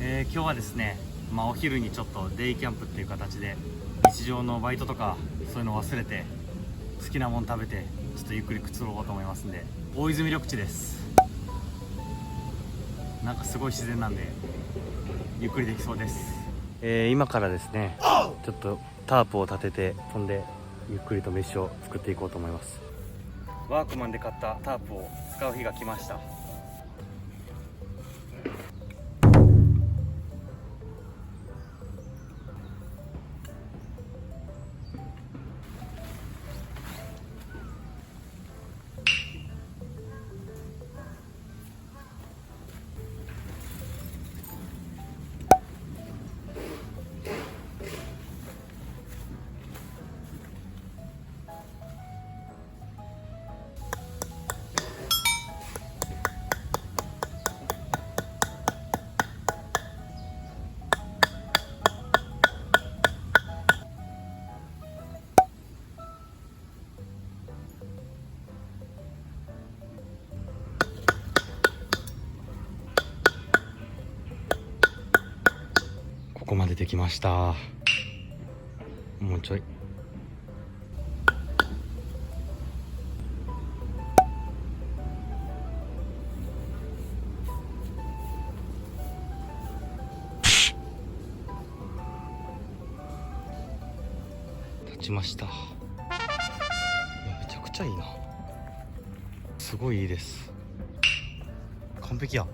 今日はですね、お昼にちょっとデイキャンプっていう形で日常のバイトとかそういうの忘れて好きなもん食べてちょっとゆっくりくつろごうと思いますんで、大泉緑地です。なんかすごい自然なんでゆっくりできそうです。今からですねちょっとタープを立てて飛んでゆっくりと飯を作っていこうと思います。ワークマンで買ったタープを使う日が来ました。ここまでできました。もうちょい。立ちました。いや、めちゃくちゃいいな。すごいいいです。完璧や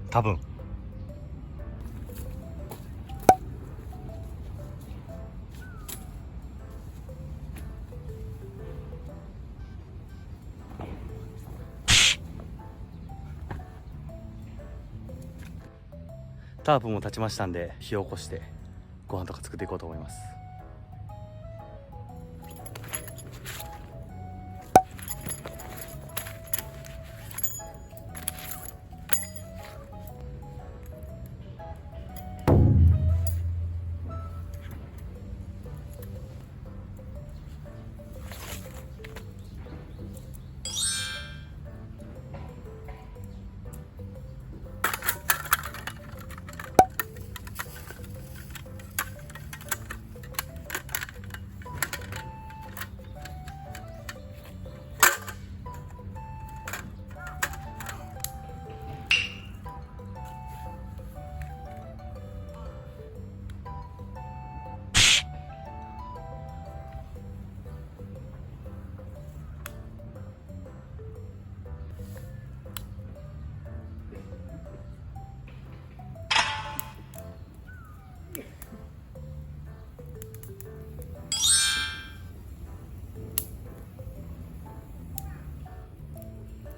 多分。タープも立ちましたんで、火を起こしてご飯とか作っていこうと思います。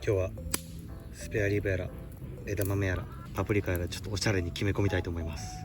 今日はスペアリブやら枝豆やらパプリカやらちょっとおしゃれに決め込みたいと思います。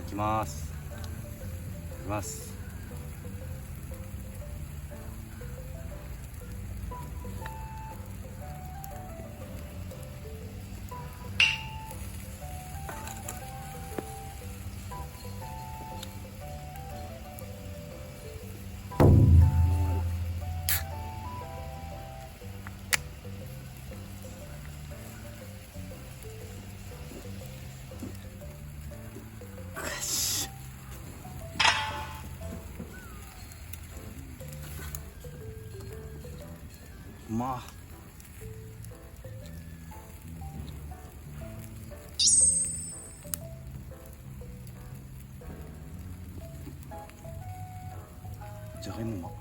いきます。いきます。まあじゃがいもうまっ。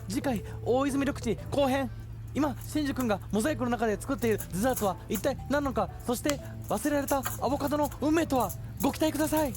次回大泉緑地後編。今真珠くんがモザイクの中で作っているデザートは一体何なのか、そして忘れられたアボカドの運命とは。ご期待ください。